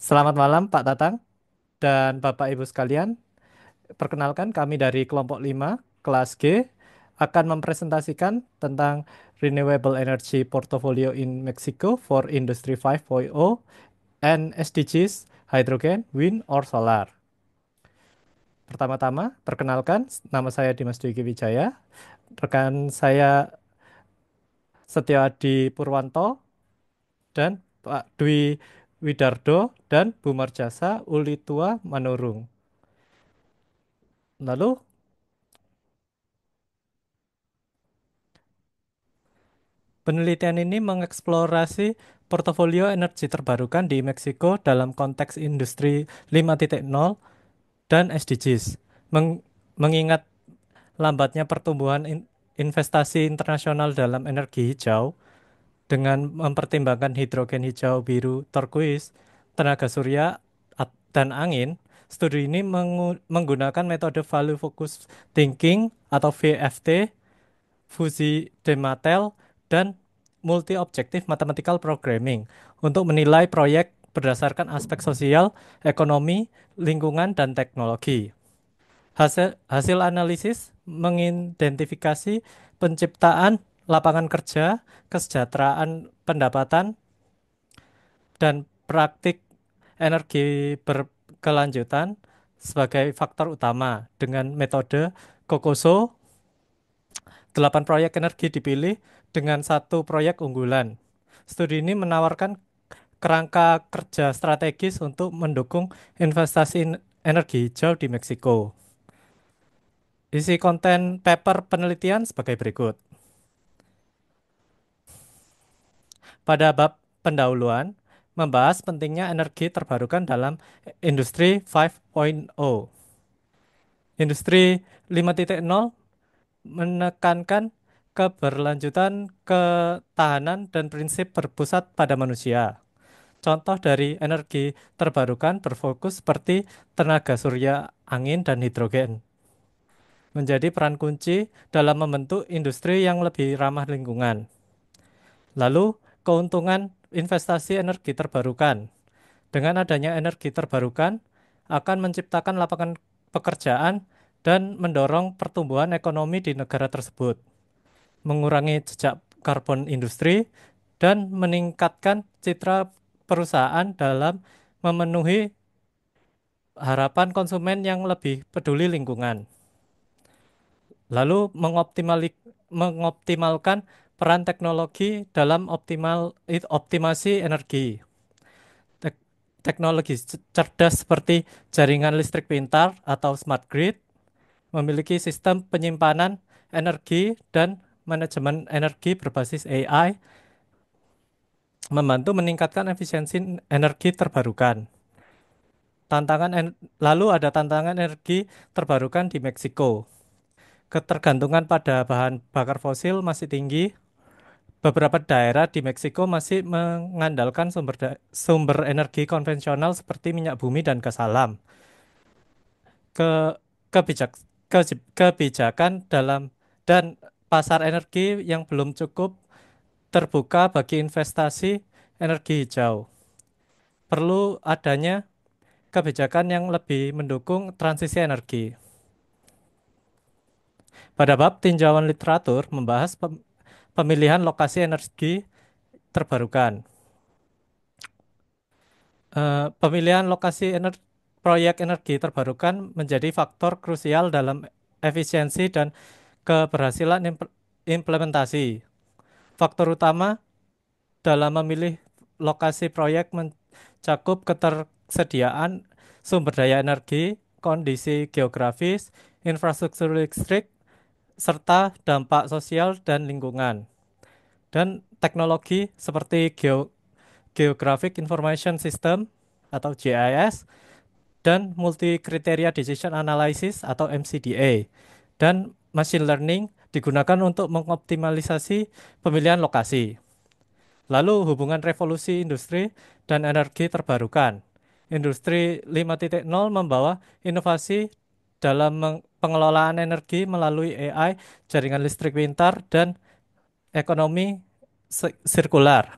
Selamat malam Pak Tatang dan Bapak Ibu sekalian. Perkenalkan kami dari kelompok 5 kelas G akan mempresentasikan tentang Renewable Energy Portfolio in Mexico for Industry 5.0 and SDGs Hydrogen, Wind, or Solar. Pertama-tama, perkenalkan nama saya Dimas Dwiki Wijaya, rekan saya Setiawadi Purwanto dan Pak Dwi Widardo dan Bu Marjasa Ulitua Manurung. Lalu penelitian ini mengeksplorasi portofolio energi terbarukan di Meksiko dalam konteks industri 5.0 dan SDGs. Mengingat lambatnya pertumbuhan investasi internasional dalam energi hijau dengan mempertimbangkan hidrogen hijau, biru, turquoise, tenaga surya dan angin, studi ini menggunakan metode Value Focused Thinking atau VFT, Fuzzy Dematel, dan Multi-Objective Mathematical Programming untuk menilai proyek berdasarkan aspek sosial, ekonomi, lingkungan, dan teknologi. Hasil analisis mengidentifikasi penciptaan lapangan kerja, kesejahteraan pendapatan, dan praktik energi berkelanjutan sebagai faktor utama dengan metode COCOSO. 8 proyek energi dipilih dengan satu proyek unggulan. Studi ini menawarkan kerangka kerja strategis untuk mendukung investasi energi hijau di Meksiko. Isi konten paper penelitian sebagai berikut. Pada bab pendahuluan, membahas pentingnya energi terbarukan dalam industri 5.0. Industri 5.0 menekankan keberlanjutan, ketahanan, dan prinsip berpusat pada manusia. Contoh dari energi terbarukan berfokus seperti tenaga surya, angin, dan hidrogen. Menjadi peran kunci dalam membentuk industri yang lebih ramah lingkungan. Lalu, keuntungan investasi energi terbarukan. Dengan adanya energi terbarukan, akan menciptakan lapangan pekerjaan dan mendorong pertumbuhan ekonomi di negara tersebut, mengurangi jejak karbon industri, dan meningkatkan citra perusahaan dalam memenuhi harapan konsumen yang lebih peduli lingkungan. Lalu mengoptimalkan peran teknologi dalam optimasi energi. Tek- Teknologi cerdas seperti jaringan listrik pintar atau smart grid memiliki sistem penyimpanan energi dan manajemen energi berbasis AI membantu meningkatkan efisiensi energi terbarukan. Lalu ada tantangan energi terbarukan di Meksiko. Ketergantungan pada bahan bakar fosil masih tinggi. Beberapa daerah di Meksiko masih mengandalkan sumber energi konvensional seperti minyak bumi dan gas alam. Ke kebijak Kebijakan dalam dan pasar energi yang belum cukup terbuka bagi investasi energi hijau. Perlu adanya kebijakan yang lebih mendukung transisi energi. Pada bab tinjauan literatur membahas pemilihan lokasi energi terbarukan. Pemilihan lokasi proyek energi terbarukan menjadi faktor krusial dalam efisiensi dan keberhasilan implementasi. Faktor utama dalam memilih lokasi proyek mencakup ketersediaan sumber daya energi, kondisi geografis, infrastruktur listrik, serta dampak sosial dan lingkungan. Dan teknologi seperti Geographic Information System atau GIS dan Multi Criteria Decision Analysis atau MCDA dan Machine Learning digunakan untuk mengoptimalisasi pemilihan lokasi. Lalu hubungan revolusi industri dan energi terbarukan. Industri 5.0 membawa inovasi dalam pengelolaan energi melalui AI, jaringan listrik pintar, dan ekonomi sirkular.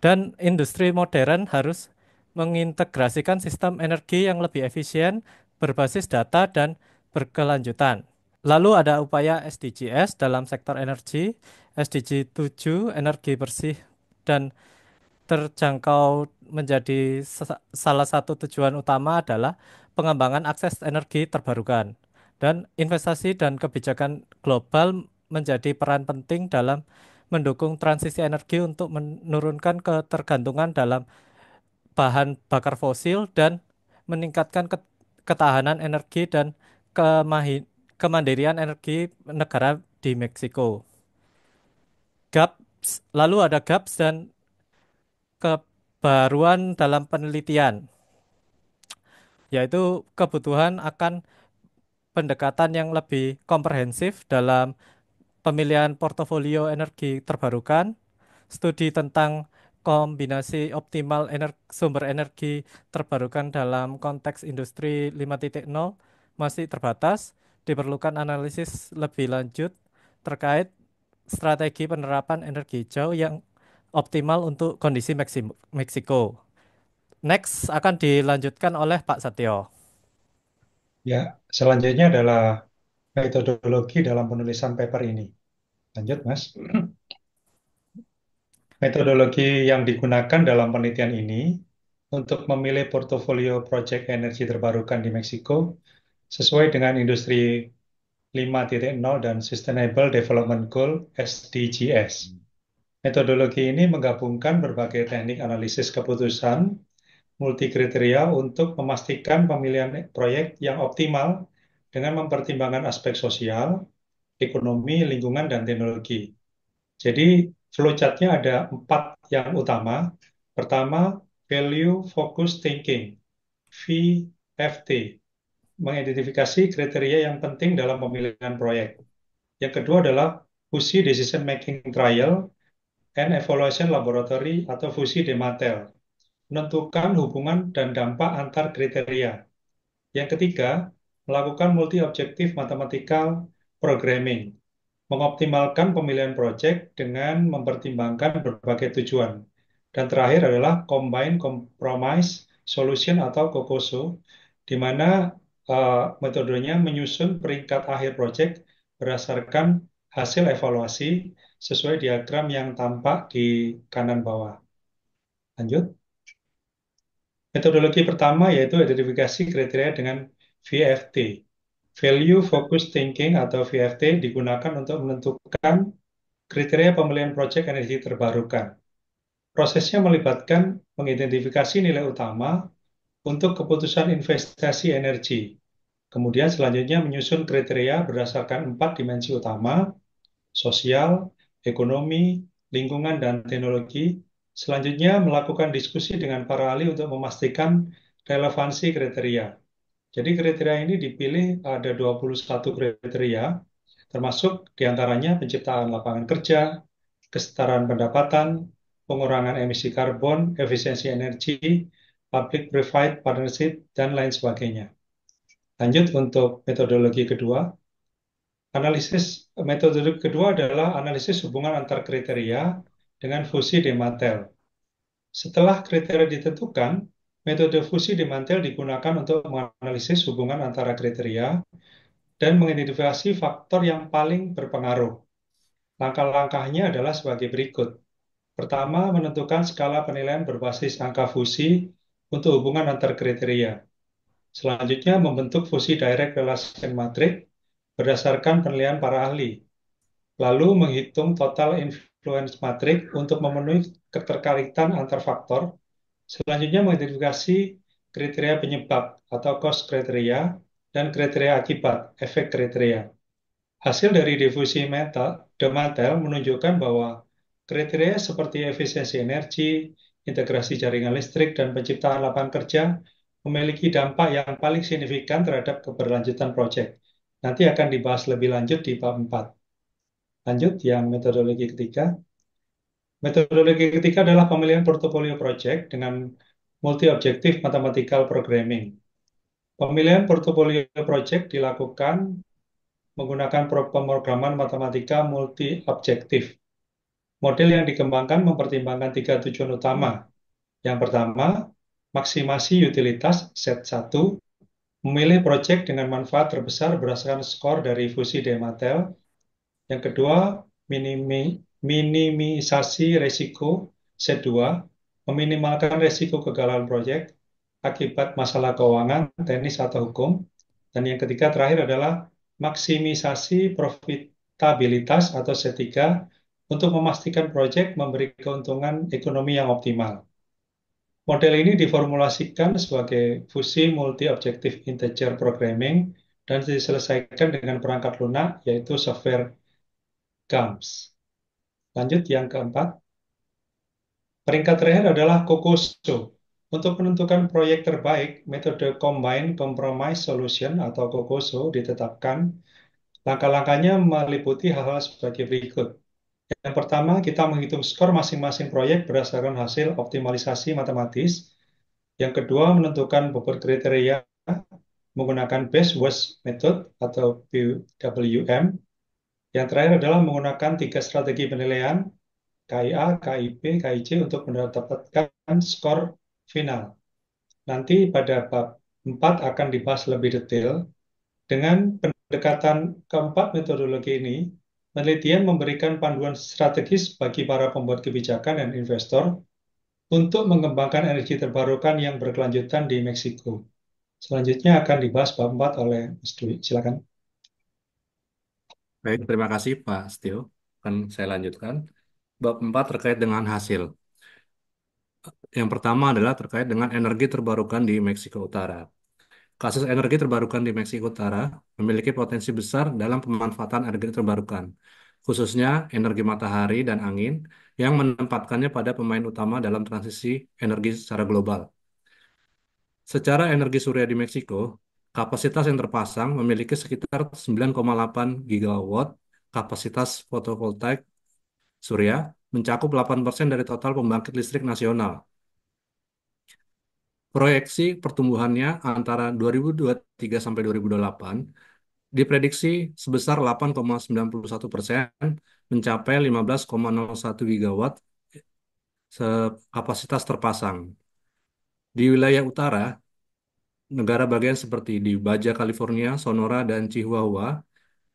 Dan industri modern harus mengintegrasikan sistem energi yang lebih efisien, berbasis data, dan berkelanjutan. Lalu ada upaya SDGs dalam sektor energi, SDG 7, energi bersih dan terjangkau menjadi salah satu tujuan utama adalah pengembangan akses energi terbarukan. Dan investasi dan kebijakan global menjadi peran penting dalam mendukung transisi energi untuk menurunkan ketergantungan dalam bahan bakar fosil dan meningkatkan ketahanan energi dan kemandirian energi negara di Meksiko. GAPS, lalu ada GAPS dan kebaruan dalam penelitian, yaitu kebutuhan akan pendekatan yang lebih komprehensif dalam pemilihan portofolio energi terbarukan, studi tentang kombinasi optimal sumber energi terbarukan dalam konteks industri 5.0 masih terbatas, diperlukan analisis lebih lanjut terkait strategi penerapan energi hijau yang optimal untuk kondisi Meksiko. Next akan dilanjutkan oleh Pak Satyo. Ya, selanjutnya adalah metodologi dalam penulisan paper ini. Lanjut, Mas. Metodologi yang digunakan dalam penelitian ini untuk memilih portofolio proyek energi terbarukan di Meksiko sesuai dengan industri 5.0 dan Sustainable Development Goal (SDGs). Metodologi ini menggabungkan berbagai teknik analisis keputusan multi kriteria untuk memastikan pemilihan proyek yang optimal dengan mempertimbangkan aspek sosial, ekonomi, lingkungan, dan teknologi. Jadi flowchart-nya ada 4 yang utama. Pertama, Value Focus Thinking, VFT, mengidentifikasi kriteria yang penting dalam pemilihan proyek. Yang kedua adalah Fusi Decision Making Trial and Evaluation Laboratory atau Fusi Dematel, menentukan hubungan dan dampak antar kriteria. Yang ketiga, melakukan multi-objektif mathematical programming, mengoptimalkan pemilihan proyek dengan mempertimbangkan berbagai tujuan. Dan terakhir adalah Combine Compromise Solution atau COCOSO, di mana metodenya menyusun peringkat akhir proyek berdasarkan hasil evaluasi sesuai diagram yang tampak di kanan bawah. Lanjut. Metodologi pertama yaitu identifikasi kriteria dengan VFT. Value Focused Thinking atau VFT digunakan untuk menentukan kriteria pemilihan proyek energi terbarukan. Prosesnya melibatkan mengidentifikasi nilai utama untuk keputusan investasi energi. Kemudian selanjutnya menyusun kriteria berdasarkan 4 dimensi utama, sosial, ekonomi, lingkungan, dan teknologi. Selanjutnya melakukan diskusi dengan para ahli untuk memastikan relevansi kriteria. Jadi kriteria ini dipilih ada 21 kriteria, termasuk diantaranya penciptaan lapangan kerja, kesetaraan pendapatan, pengurangan emisi karbon, efisiensi energi, public-private partnership, dan lain sebagainya. Lanjut untuk metodologi kedua. Metode kedua adalah analisis hubungan antar kriteria dengan fusi demantel. Setelah kriteria ditentukan, metode fusi demantel digunakan untuk menganalisis hubungan antara kriteria dan mengidentifikasi faktor yang paling berpengaruh. Langkah-langkahnya adalah sebagai berikut. Pertama, menentukan skala penilaian berbasis angka fusi untuk hubungan antar kriteria. Selanjutnya, membentuk fusi direct relation matrix berdasarkan penilaian para ahli. Lalu menghitung total influence matrix untuk memenuhi keterkaitan antar faktor. Selanjutnya mengidentifikasi kriteria penyebab atau cause kriteria dan kriteria akibat, efek kriteria. Hasil dari difusi Dematel menunjukkan bahwa kriteria seperti efisiensi energi, integrasi jaringan listrik, dan penciptaan lapangan kerja memiliki dampak yang paling signifikan terhadap keberlanjutan proyek. Nanti akan dibahas lebih lanjut di bab 4. Lanjut yang metodologi ketiga. Metodologi ketiga adalah pemilihan portofolio project dengan multi-objektif mathematical programming. Pemilihan portofolio project dilakukan menggunakan pemrograman matematika multi-objektif. Model yang dikembangkan mempertimbangkan 3 tujuan utama. Yang pertama, maksimasi utilitas set 1, memilih proyek dengan manfaat terbesar berdasarkan skor dari fusi Dematel. Yang kedua, minimisasi resiko set 2, meminimalkan resiko kegagalan proyek akibat masalah keuangan, teknis atau hukum. Dan yang ketiga terakhir adalah maksimisasi profitabilitas atau set 3 untuk memastikan proyek memberi keuntungan ekonomi yang optimal. Model ini diformulasikan sebagai fusi multi-objective integer programming dan diselesaikan dengan perangkat lunak, yaitu software GAMS. Lanjut yang keempat. Peringkat terakhir adalah COCOSO. Untuk menentukan proyek terbaik, metode Combined Compromise Solution atau COCOSO ditetapkan. Langkah-langkahnya meliputi hal-hal sebagai berikut. Yang pertama, kita menghitung skor masing-masing proyek berdasarkan hasil optimalisasi matematis. Yang kedua, menentukan bobot kriteria menggunakan Best Worst Method atau BWM. Yang terakhir adalah menggunakan 3 strategi penilaian, KIA, KIP, KIC untuk mendapatkan skor final. Nanti pada bab 4 akan dibahas lebih detail. Dengan pendekatan keempat metodologi ini, penelitian memberikan panduan strategis bagi para pembuat kebijakan dan investor untuk mengembangkan energi terbarukan yang berkelanjutan di Meksiko. Selanjutnya akan dibahas bab 4 oleh Mas Dwi. Silakan. Baik, terima kasih Pak Stio. Akan saya lanjutkan. Bab 4 terkait dengan hasil. Yang pertama adalah terkait dengan energi terbarukan di Meksiko Utara. Kasus energi terbarukan di Meksiko Utara memiliki potensi besar dalam pemanfaatan energi terbarukan, khususnya energi matahari dan angin yang menempatkannya pada pemain utama dalam transisi energi secara global. Secara energi surya di Meksiko, kapasitas yang terpasang memiliki sekitar 9,8 gigawatt kapasitas fotovoltaik surya, mencakup 8% dari total pembangkit listrik nasional. Proyeksi pertumbuhannya antara 2023 sampai 2028 diprediksi sebesar 8,91%, mencapai 15,01 gigawatt kapasitas terpasang. Di wilayah utara, negara bagian seperti di Baja California, Sonora, dan Chihuahua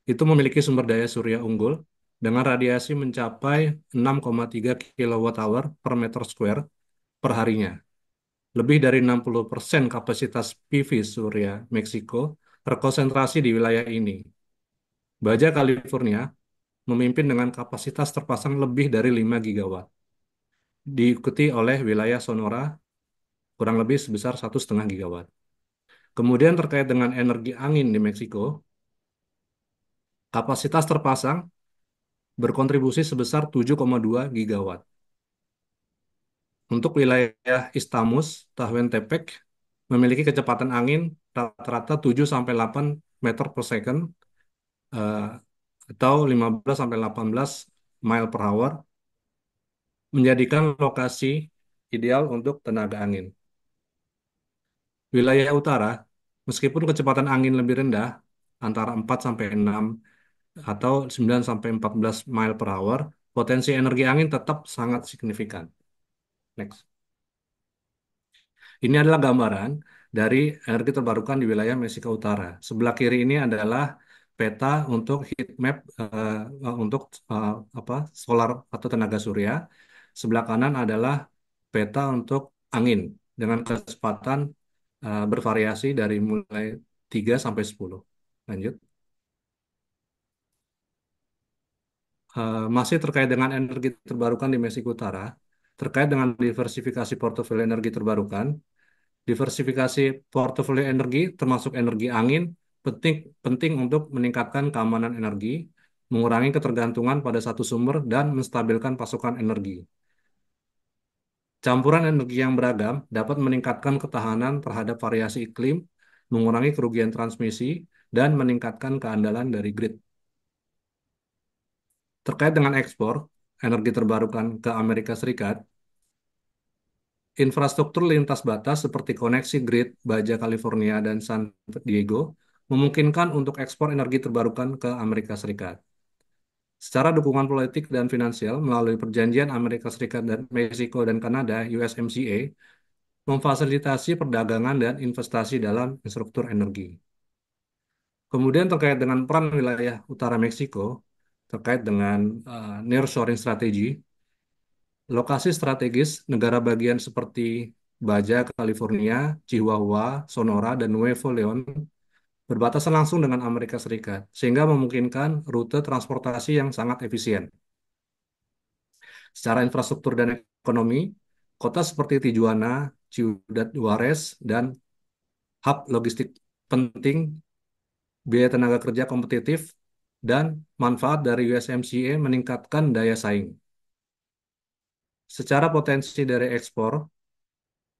itu memiliki sumber daya surya unggul dengan radiasi mencapai 6,3 kWh per meter square per harinya. Lebih dari 60% kapasitas PV surya Meksiko terkonsentrasi di wilayah ini. Baja California memimpin dengan kapasitas terpasang lebih dari 5 gigawatt, diikuti oleh wilayah Sonora kurang lebih sebesar 1,5 gigawatt. Kemudian terkait dengan energi angin di Meksiko, kapasitas terpasang berkontribusi sebesar 7,2 gigawatt. Untuk wilayah Istamus, Tehuantepec memiliki kecepatan angin rata-rata 7-8 meter per second eh, atau 15-18 mile per hour, menjadikan lokasi ideal untuk tenaga angin. Wilayah utara, meskipun kecepatan angin lebih rendah, antara 4-6 atau 9-14 mile per hour, potensi energi angin tetap sangat signifikan. Next. Ini adalah gambaran dari energi terbarukan di wilayah Meksiko Utara. Sebelah kiri ini adalah peta untuk heat map untuk apa solar atau tenaga surya. Sebelah kanan adalah peta untuk angin dengan kecepatan bervariasi dari mulai 3 sampai 10. Lanjut. Masih terkait dengan energi terbarukan di Meksiko Utara, terkait dengan diversifikasi portofolio energi terbarukan. Diversifikasi portofolio energi, termasuk energi angin, penting penting untuk meningkatkan keamanan energi, mengurangi ketergantungan pada satu sumber, dan menstabilkan pasokan energi. Campuran energi yang beragam dapat meningkatkan ketahanan terhadap variasi iklim, mengurangi kerugian transmisi, dan meningkatkan keandalan dari grid. Terkait dengan ekspor energi terbarukan ke Amerika Serikat, infrastruktur lintas batas seperti koneksi grid Baja California dan San Diego memungkinkan untuk ekspor energi terbarukan ke Amerika Serikat. Secara dukungan politik dan finansial melalui perjanjian Amerika Serikat dan Meksiko dan Kanada (USMCA), memfasilitasi perdagangan dan investasi dalam infrastruktur energi. Kemudian terkait dengan peran wilayah utara Meksiko, terkait dengan nearshoring strategi, lokasi strategis negara bagian seperti Baja California, Chihuahua, Sonora, dan Nuevo León berbatasan langsung dengan Amerika Serikat, sehingga memungkinkan rute transportasi yang sangat efisien. Secara infrastruktur dan ekonomi, kota seperti Tijuana, Ciudad Juarez, dan hub logistik penting, biaya tenaga kerja kompetitif, dan manfaat dari USMCA meningkatkan daya saing. Secara potensi dari ekspor,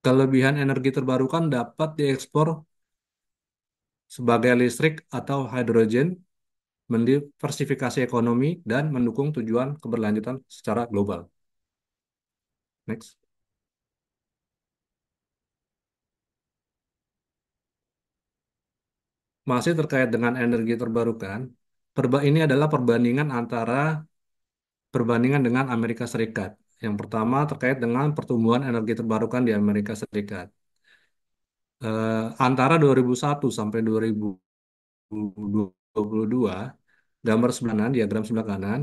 kelebihan energi terbarukan dapat diekspor sebagai listrik atau hidrogen, mendiversifikasi ekonomi, dan mendukung tujuan keberlanjutan secara global. Next. Masih terkait dengan energi terbarukan, ini adalah perbandingan dengan Amerika Serikat. Yang pertama terkait dengan pertumbuhan energi terbarukan di Amerika Serikat. Antara 2001 sampai 2022, gambar sebelah kanan, diagram sebelah kanan,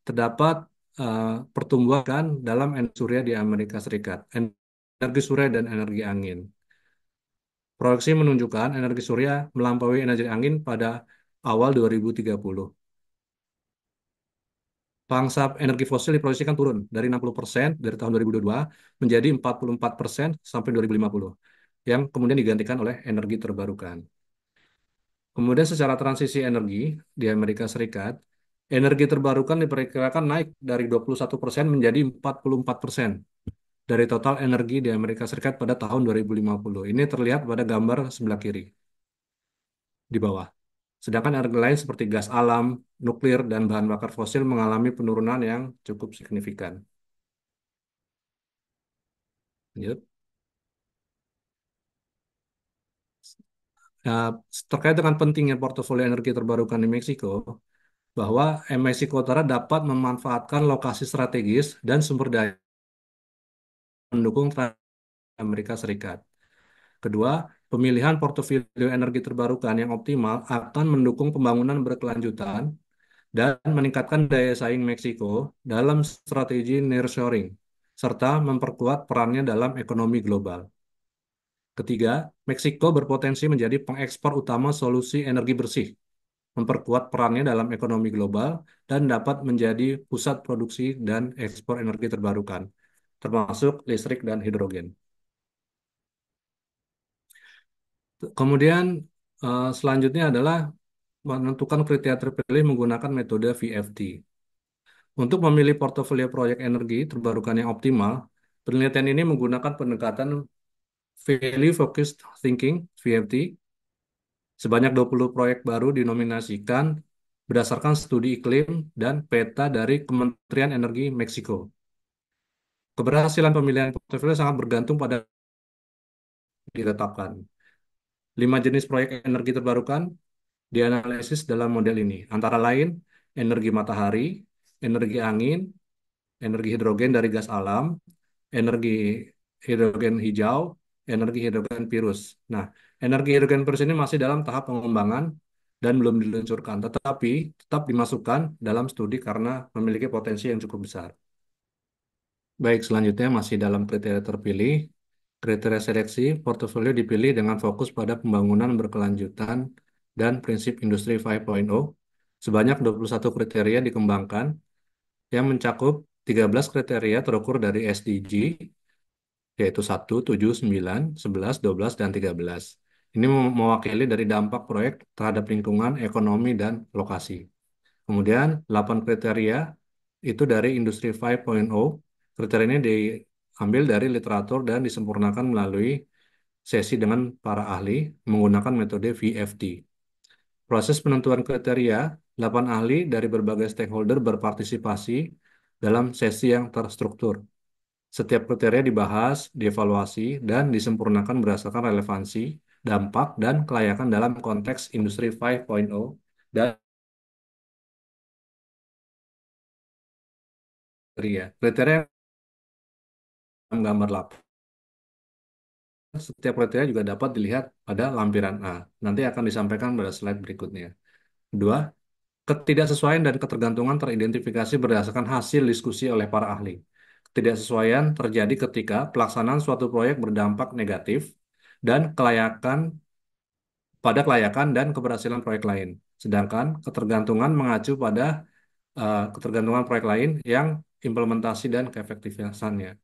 terdapat eh, pertumbuhan dalam energi surya di Amerika Serikat, energi surya dan energi angin. Proyeksi menunjukkan energi surya melampaui energi angin pada awal 2030. Pangsa energi fosil diproyeksikan turun dari 60% dari tahun 2022 menjadi 44% sampai 2050, yang kemudian digantikan oleh energi terbarukan. Kemudian secara transisi energi di Amerika Serikat, energi terbarukan diperkirakan naik dari 21% menjadi 44% dari total energi di Amerika Serikat pada tahun 2050. Ini terlihat pada gambar sebelah kiri di bawah. Sedangkan energi lain seperti gas alam, nuklir, dan bahan bakar fosil mengalami penurunan yang cukup signifikan. Lanjut. Nah, terkait dengan pentingnya portofolio energi terbarukan di Meksiko, bahwa Meksiko Utara dapat memanfaatkan lokasi strategis dan sumber daya mendukung Amerika Serikat. Kedua, pemilihan portofolio energi terbarukan yang optimal akan mendukung pembangunan berkelanjutan dan meningkatkan daya saing Meksiko dalam strategi nearshoring, serta memperkuat perannya dalam ekonomi global. Ketiga, Meksiko berpotensi menjadi pengekspor utama solusi energi bersih, memperkuat perannya dalam ekonomi global, dan dapat menjadi pusat produksi dan ekspor energi terbarukan, termasuk listrik dan hidrogen. Kemudian selanjutnya adalah menentukan kriteria terpilih menggunakan metode VFT. Untuk memilih portofolio proyek energi terbarukan yang optimal, penelitian ini menggunakan pendekatan Value Focused Thinking (VFT). Sebanyak 20 proyek baru dinominasikan berdasarkan studi iklim dan peta dari Kementerian Energi Meksiko. Keberhasilan pemilihan portofolio sangat bergantung pada ditetapkan. 5 jenis proyek energi terbarukan dianalisis dalam model ini, antara lain energi matahari, energi angin, energi hidrogen dari gas alam, energi hidrogen hijau, energi hidrogen virus. Nah, energi hidrogen virus ini masih dalam tahap pengembangan dan belum diluncurkan, tetapi tetap dimasukkan dalam studi karena memiliki potensi yang cukup besar. Baik, selanjutnya masih dalam kriteria terpilih. Kriteria seleksi portofolio dipilih dengan fokus pada pembangunan berkelanjutan dan prinsip industri 5.0. Sebanyak 21 kriteria dikembangkan yang mencakup 13 kriteria terukur dari SDG, yaitu 1, 7, 9, 11, 12, dan 13. Ini mewakili dari dampak proyek terhadap lingkungan, ekonomi, dan lokasi. Kemudian 8 kriteria itu dari industri 5.0. Kriteria ini diambil dari literatur dan disempurnakan melalui sesi dengan para ahli menggunakan metode VFD. Proses penentuan kriteria, 8 ahli dari berbagai stakeholder berpartisipasi dalam sesi yang terstruktur. Setiap kriteria dibahas, dievaluasi, dan disempurnakan berdasarkan relevansi, dampak, dan kelayakan dalam konteks industri 5.0 dan kriteria. Kriteria gambar 8. setiap kriteria juga dapat dilihat pada lampiran A. Nanti akan disampaikan pada slide berikutnya. Kedua, ketidaksesuaian dan ketergantungan teridentifikasi berdasarkan hasil diskusi oleh para ahli. Ketidaksesuaian terjadi ketika pelaksanaan suatu proyek berdampak negatif dan kelayakan dan keberhasilan proyek lain. Sedangkan ketergantungan mengacu pada ketergantungan proyek lain yang implementasi dan keefektifitasannya.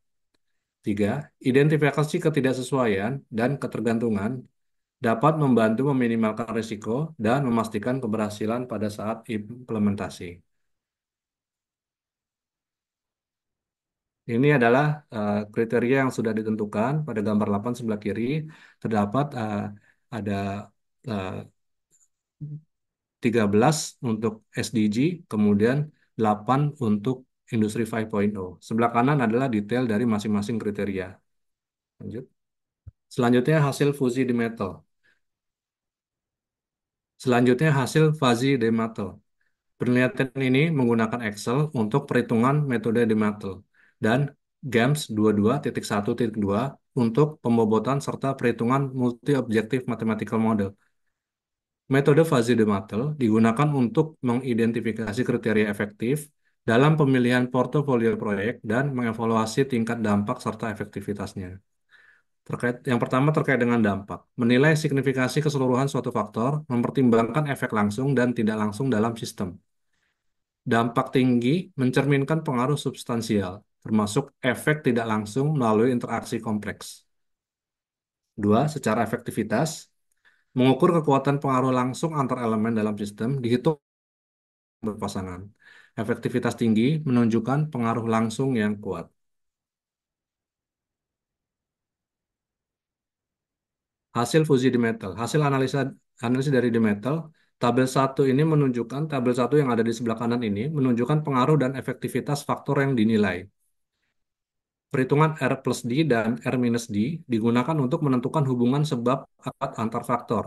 Tiga, identifikasi ketidaksesuaian dan ketergantungan dapat membantu meminimalkan risiko dan memastikan keberhasilan pada saat implementasi. Ini adalah kriteria yang sudah ditentukan pada gambar 8 sebelah kiri. Terdapat ada eh, 13 untuk SDG, kemudian 8 untuk Industri 5.0. Sebelah kanan adalah detail dari masing-masing kriteria. Lanjut. Selanjutnya hasil fusi di metal. Selanjutnya hasil fuzzy Dematteel. Penelitian ini menggunakan Excel untuk perhitungan metode Dematteel dan GAMS 22.1.2 untuk pembobotan serta perhitungan multi-objective mathematical model. Metode fuzzy Dematteel digunakan untuk mengidentifikasi kriteria efektif dalam pemilihan portofolio proyek dan mengevaluasi tingkat dampak serta efektivitasnya. Yang pertama terkait dengan dampak. Menilai signifikasi keseluruhan suatu faktor, mempertimbangkan efek langsung dan tidak langsung dalam sistem. Dampak tinggi mencerminkan pengaruh substansial, termasuk efek tidak langsung melalui interaksi kompleks. Dua, secara efektivitas, mengukur kekuatan pengaruh langsung antar elemen dalam sistem dihitung berpasangan. Efektivitas tinggi menunjukkan pengaruh langsung yang kuat. Hasil fusi di metal. Hasil analisis dari di metal. Tabel 1 ini menunjukkan, tabel 1 yang ada di sebelah kanan ini menunjukkan pengaruh dan efektivitas faktor yang dinilai. Perhitungan R plus D dan R minus D digunakan untuk menentukan hubungan sebab akibat antar faktor.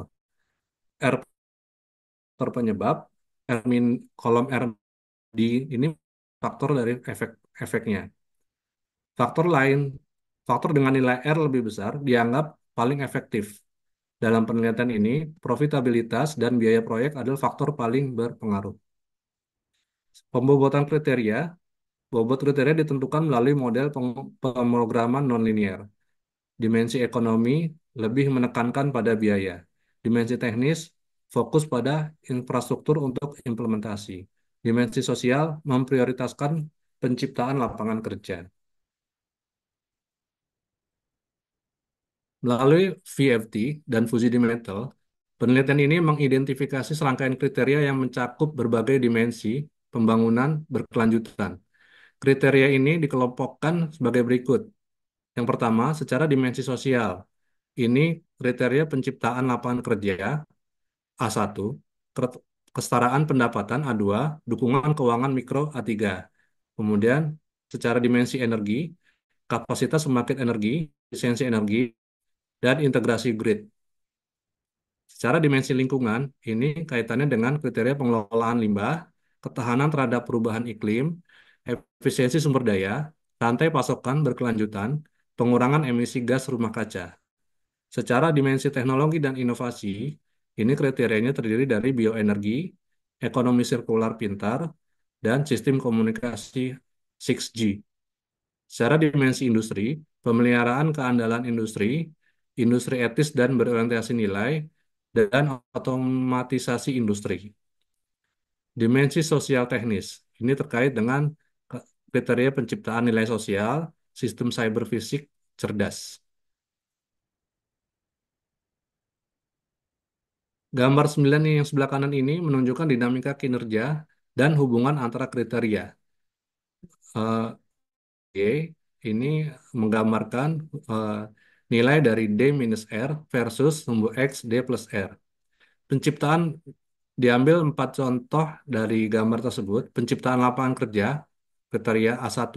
R faktor penyebab, kolom R D ini faktor dari efeknya. Faktor lain, faktor dengan nilai R lebih besar dianggap paling efektif. Dalam penelitian ini, profitabilitas dan biaya proyek adalah faktor paling berpengaruh. Pembobotan kriteria, bobot kriteria ditentukan melalui model pemrograman nonlinear. Dimensi ekonomi lebih menekankan pada biaya. Dimensi teknis fokus pada infrastruktur untuk implementasi. Dimensi sosial memprioritaskan penciptaan lapangan kerja. Melalui VFT dan fusi di metal, penelitian ini mengidentifikasi serangkaian kriteria yang mencakup berbagai dimensi pembangunan berkelanjutan. Kriteria ini dikelompokkan sebagai berikut. Yang pertama, secara dimensi sosial. Ini kriteria penciptaan lapangan kerja A1, kesetaraan pendapatan A2, dukungan keuangan mikro A3. Kemudian, secara dimensi energi, kapasitas pembangkit energi, efisiensi energi, dan integrasi grid. Secara dimensi lingkungan, ini kaitannya dengan kriteria pengelolaan limbah, ketahanan terhadap perubahan iklim, efisiensi sumber daya, rantai pasokan berkelanjutan, pengurangan emisi gas rumah kaca. Secara dimensi teknologi dan inovasi, ini kriterianya terdiri dari bioenergi, ekonomi sirkular pintar, dan sistem komunikasi 6G. Secara dimensi industri, pemeliharaan keandalan industri, industri etis dan berorientasi nilai, dan otomatisasi industri. Dimensi sosial teknis, ini terkait dengan kriteria penciptaan nilai sosial, sistem cyber fisik cerdas. Gambar 9 yang sebelah kanan ini menunjukkan dinamika kinerja dan hubungan antara kriteria. Oke, ini menggambarkan nilai dari D minus R versus sumbu X D plus R. Penciptaan diambil 4 contoh dari gambar tersebut. Penciptaan lapangan kerja, kriteria A1.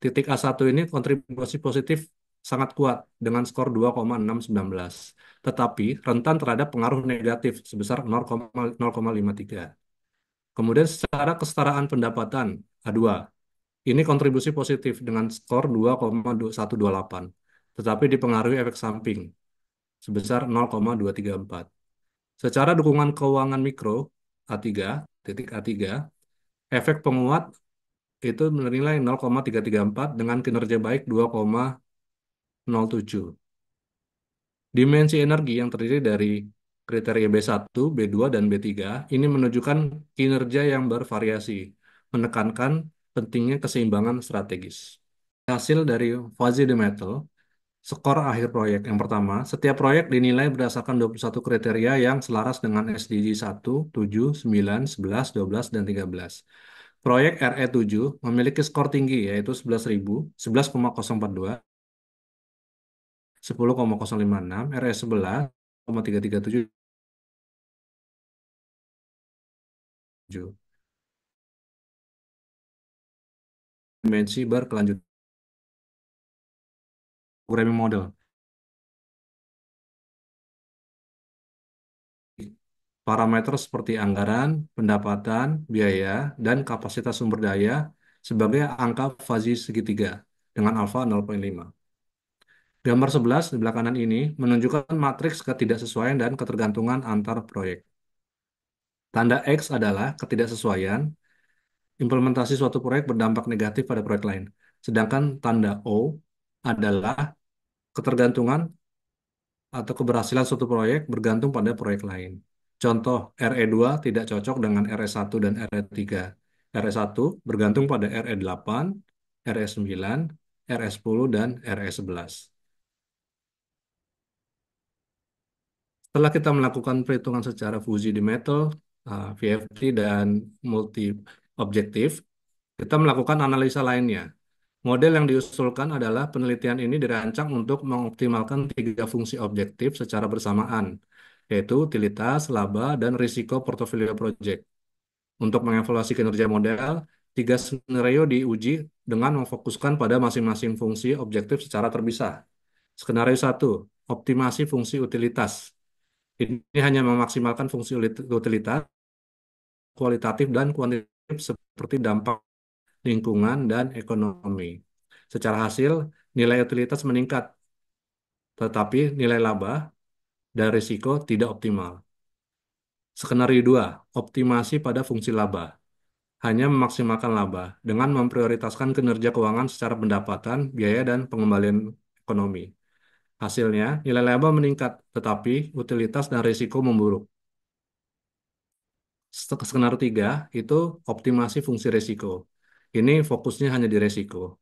Titik A1 ini kontribusi positif sangat kuat dengan skor 2,619. Tetapi rentan terhadap pengaruh negatif sebesar 0,53. Kemudian secara kesetaraan pendapatan A2. Ini kontribusi positif dengan skor 2,128. tetapi dipengaruhi efek samping sebesar 0,234. Secara dukungan keuangan mikro A3, titik A3, efek penguat itu bernilai 0,334 dengan kinerja baik 2,07. Dimensi energi yang terdiri dari kriteria B1, B2, dan B3 ini menunjukkan kinerja yang bervariasi, menekankan pentingnya keseimbangan strategis. Hasil dari Fuzzy the Metal, skor akhir proyek yang pertama, setiap proyek dinilai berdasarkan 21 kriteria yang selaras dengan SDG 1, 7, 9, 11, 12, dan 13. Proyek RE7 memiliki skor tinggi yaitu 11.000, 10,056, RE11, 337. Dimensi berkelanjutan programming model. Parameter seperti anggaran, pendapatan, biaya, dan kapasitas sumber daya sebagai angka fuzzy segitiga dengan alfa 0,5. Gambar 11 di belakang kanan ini menunjukkan matriks ketidaksesuaian dan ketergantungan antar proyek. Tanda X adalah ketidaksesuaian, implementasi suatu proyek berdampak negatif pada proyek lain. Sedangkan tanda O adalah ketergantungan atau keberhasilan suatu proyek bergantung pada proyek lain. Contoh, RE2 tidak cocok dengan RE1 dan RE3. RE1 bergantung pada RE8, RE9, RE10, dan RE11. Setelah kita melakukan perhitungan secara fusi di metal, VFT, dan multi objektif, kita melakukan analisa lainnya. Model yang diusulkan adalah penelitian ini dirancang untuk mengoptimalkan tiga fungsi objektif secara bersamaan, yaitu utilitas, laba, dan risiko portofolio project. Untuk mengevaluasi kinerja model, tiga skenario diuji dengan memfokuskan pada masing-masing fungsi objektif secara terpisah. Skenario 1, optimasi fungsi utilitas. Ini hanya memaksimalkan fungsi utilitas, kualitatif dan kuantitatif seperti dampak lingkungan dan ekonomi. Secara hasil, nilai utilitas meningkat, tetapi nilai laba dan risiko tidak optimal. Skenario 2, optimasi pada fungsi laba. Hanya memaksimalkan laba dengan memprioritaskan kinerja keuangan secara pendapatan, biaya, dan pengembalian ekonomi. Hasilnya, nilai laba meningkat, tetapi utilitas dan risiko memburuk. Skenario 3 itu optimasi fungsi risiko. Ini fokusnya hanya di risiko,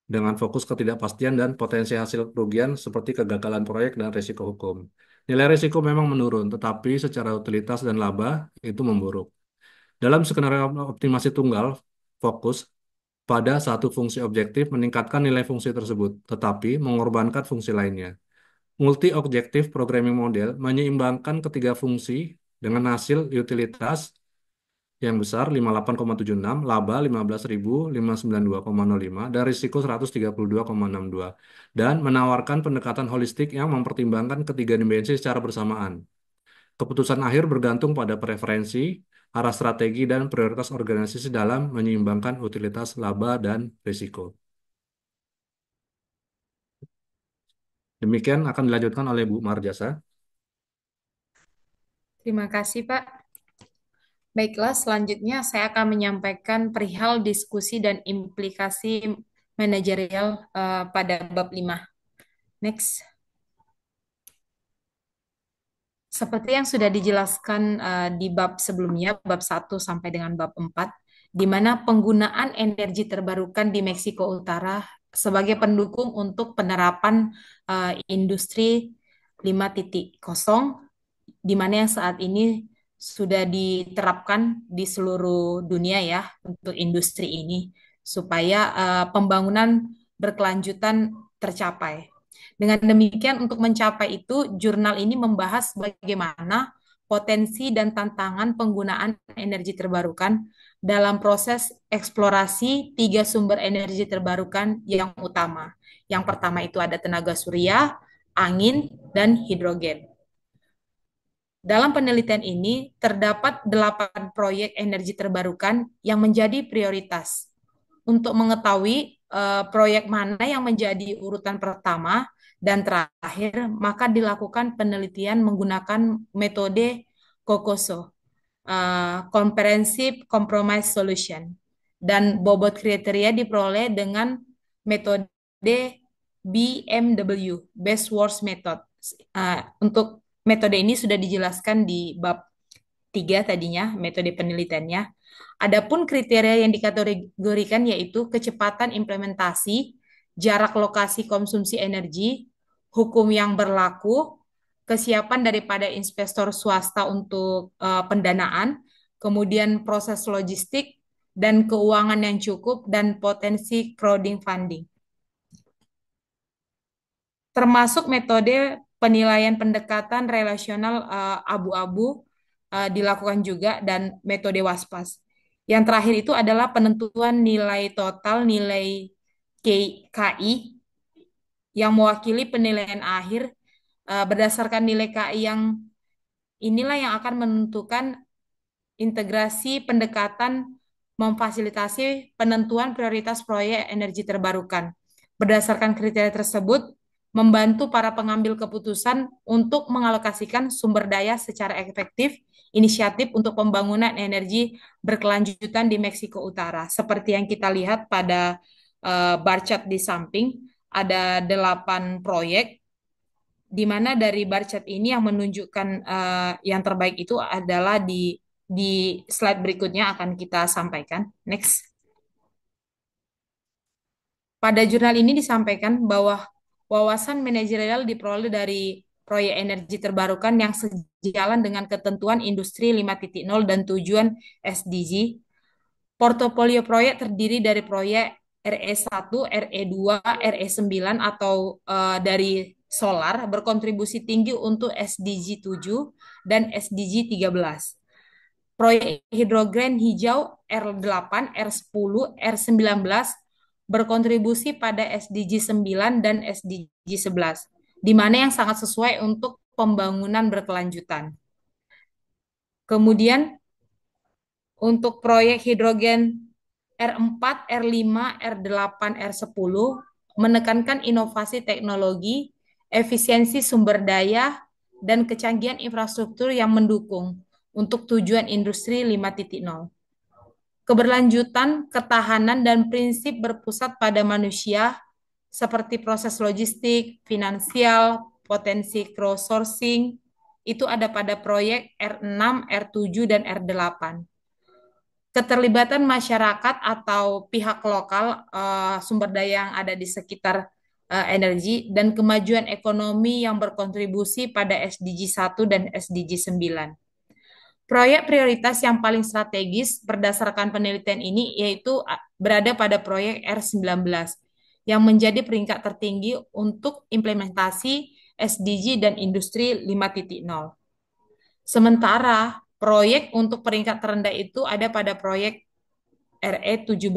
dengan fokus ketidakpastian dan potensi hasil kerugian seperti kegagalan proyek dan risiko hukum. Nilai risiko memang menurun, tetapi secara utilitas dan laba itu memburuk. Dalam skenario optimasi tunggal, fokus pada satu fungsi objektif meningkatkan nilai fungsi tersebut, tetapi mengorbankan fungsi lainnya. Multi-objektif programming model menyeimbangkan ketiga fungsi dengan hasil utilitas yang besar 58,76, laba 15.592,05, dan risiko 132,62, dan menawarkan pendekatan holistik yang mempertimbangkan ketiga dimensi secara bersamaan. Keputusan akhir bergantung pada preferensi, arah strategi, dan prioritas organisasi dalam menyeimbangkan utilitas, laba, dan risiko. Demikian akan dilanjutkan oleh Bu Marjasa. Terima kasih, Pak. Baiklah, selanjutnya saya akan menyampaikan perihal diskusi dan implikasi manajerial pada bab 5. Next. Seperti yang sudah dijelaskan di bab sebelumnya, bab 1 sampai dengan bab 4, di mana penggunaan energi terbarukan di Meksiko Utara sebagai pendukung untuk penerapan industri 5.0, di mana yang saat ini sudah diterapkan di seluruh dunia ya untuk industri ini, supaya pembangunan berkelanjutan tercapai. Dengan demikian, untuk mencapai itu, jurnal ini membahas bagaimana potensi dan tantangan penggunaan energi terbarukan dalam proses eksplorasi tiga sumber energi terbarukan yang utama. Yang pertama itu ada tenaga surya, angin, dan hidrogen. Dalam penelitian ini, terdapat 8 proyek energi terbarukan yang menjadi prioritas. Untuk mengetahui proyek mana yang menjadi urutan pertama dan terakhir, maka dilakukan penelitian menggunakan metode COCOSO, Comprehensive Compromise Solution. Dan bobot kriteria diperoleh dengan metode BMW, Best Worst Method. Untuk metode ini sudah dijelaskan di bab 3 tadinya, metode penelitiannya. Adapun kriteria yang dikategorikan yaitu kecepatan implementasi, jarak lokasi konsumsi energi, hukum yang berlaku, kesiapan daripada investor swasta untuk pendanaan, kemudian proses logistik dan keuangan yang cukup dan potensi crowding funding. Termasuk metode penilaian pendekatan relasional abu-abu dilakukan juga dan metode WASPAS. Yang terakhir itu adalah penentuan nilai total nilai KI yang mewakili penilaian akhir berdasarkan nilai KI yang inilah yang akan menentukan integrasi pendekatan memfasilitasi penentuan prioritas proyek energi terbarukan. Berdasarkan kriteria tersebut, membantu para pengambil keputusan untuk mengalokasikan sumber daya secara efektif, inisiatif untuk pembangunan energi berkelanjutan di Meksiko Utara. Seperti yang kita lihat pada bar chart di samping, ada 8 proyek, di mana dari bar chart ini yang menunjukkan yang terbaik itu adalah di slide berikutnya akan kita sampaikan. Next. Pada jurnal ini disampaikan bahwa wawasan manajerial diperoleh dari proyek energi terbarukan yang sejalan dengan ketentuan Industri 5.0 dan tujuan SDG. Portofolio proyek terdiri dari proyek RE1, RE2, RE9 atau dari solar berkontribusi tinggi untuk SDG 7 dan SDG 13. Proyek hidrogen hijau R8, R10, R19 berkontribusi pada SDG 9 dan SDG 11, di mana yang sangat sesuai untuk pembangunan berkelanjutan. Kemudian untuk proyek hidrogen R4, R5, R8, R10 menekankan inovasi teknologi, efisiensi sumber daya, dan kecanggihan infrastruktur yang mendukung untuk tujuan industri 5.0. Keberlanjutan, ketahanan, dan prinsip berpusat pada manusia seperti proses logistik, finansial, potensi crowdsourcing, itu ada pada proyek R6, R7, dan R8. Keterlibatan masyarakat atau pihak lokal sumber daya yang ada di sekitar energi dan kemajuan ekonomi yang berkontribusi pada SDG 1 dan SDG 9. Proyek prioritas yang paling strategis berdasarkan penelitian ini yaitu berada pada proyek R19 yang menjadi peringkat tertinggi untuk implementasi SDG dan Industri 5.0. Sementara proyek untuk peringkat terendah itu ada pada proyek RE17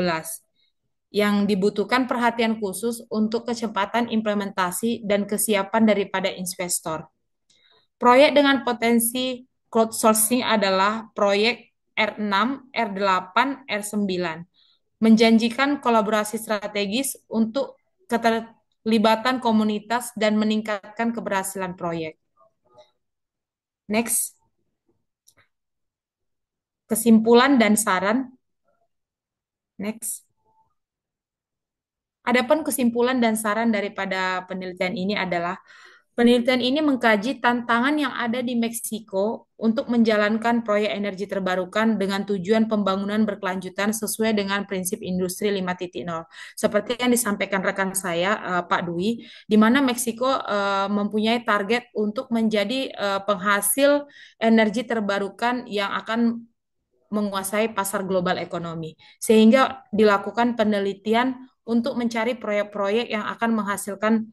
yang dibutuhkan perhatian khusus untuk kecepatan implementasi dan kesiapan daripada investor. Proyek dengan potensi crowdsourcing adalah proyek R6, R8, R9, menjanjikan kolaborasi strategis untuk keterlibatan komunitas dan meningkatkan keberhasilan proyek. Next. Kesimpulan dan saran. Next. Adapun kesimpulan dan saran daripada penelitian ini adalah penelitian ini mengkaji tantangan yang ada di Meksiko untuk menjalankan proyek energi terbarukan dengan tujuan pembangunan berkelanjutan sesuai dengan prinsip industri 5.0. Seperti yang disampaikan rekan saya, Pak Dwi, di mana Meksiko mempunyai target untuk menjadi penghasil energi terbarukan yang akan menguasai pasar global ekonomi. Sehingga dilakukan penelitian untuk mencari proyek-proyek yang akan menghasilkan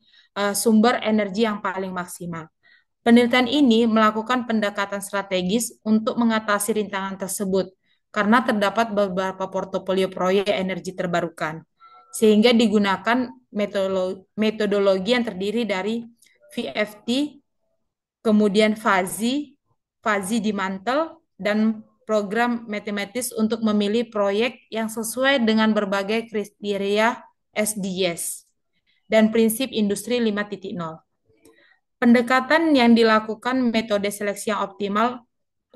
sumber energi yang paling maksimal. Penelitian ini melakukan pendekatan strategis untuk mengatasi rintangan tersebut karena terdapat beberapa portofolio proyek energi terbarukan. Sehingga digunakan metodologi yang terdiri dari VFT, kemudian fuzzy dimantel, dan program matematis untuk memilih proyek yang sesuai dengan berbagai kriteria SDGs dan prinsip industri 5.0. Pendekatan yang dilakukan metode seleksi yang optimal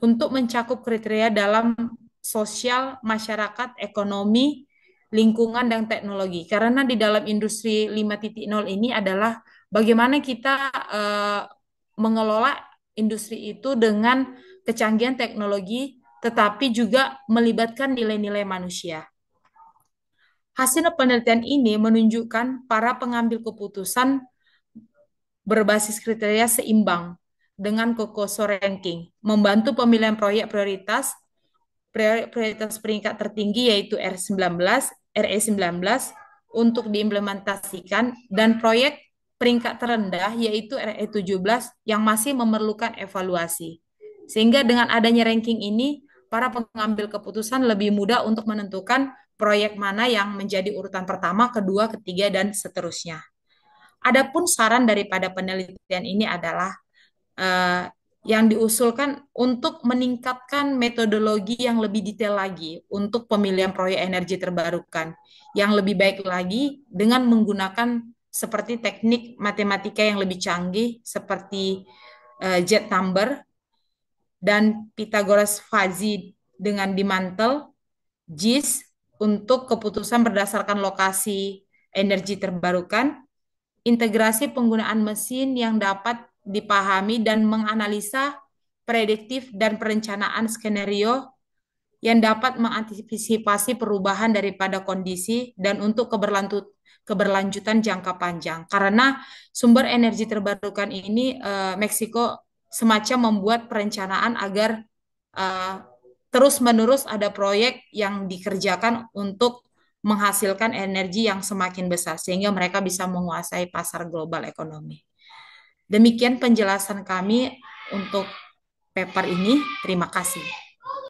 untuk mencakup kriteria dalam sosial, masyarakat, ekonomi, lingkungan, dan teknologi. Karena di dalam industri 5.0 ini adalah bagaimana kita mengelola industri itu dengan kecanggihan teknologi, tetapi juga melibatkan nilai-nilai manusia. Hasil penelitian ini menunjukkan para pengambil keputusan berbasis kriteria seimbang dengan Kokoso Ranking, membantu pemilihan proyek prioritas peringkat tertinggi yaitu RE19 untuk diimplementasikan dan proyek peringkat terendah yaitu RE17 yang masih memerlukan evaluasi. Sehingga dengan adanya ranking ini, para pengambil keputusan lebih mudah untuk menentukan proyek mana yang menjadi urutan pertama, kedua, ketiga, dan seterusnya. Adapun saran daripada penelitian ini adalah yang diusulkan untuk meningkatkan metodologi yang lebih detail lagi untuk pemilihan proyek energi terbarukan, yang lebih baik lagi dengan menggunakan seperti teknik matematika yang lebih canggih seperti jet number dan Pythagoras-Fuzzy dengan dimantel, JIS untuk keputusan berdasarkan lokasi energi terbarukan, integrasi penggunaan mesin yang dapat dipahami dan menganalisa prediktif dan perencanaan skenario yang dapat mengantisipasi perubahan daripada kondisi dan untuk keberlanjutan jangka panjang. Karena sumber energi terbarukan ini Meksiko semacam membuat perencanaan agar terus-menerus ada proyek yang dikerjakan untuk menghasilkan energi yang semakin besar sehingga mereka bisa menguasai pasar global ekonomi. Demikian penjelasan kami untuk paper ini. Terima kasih.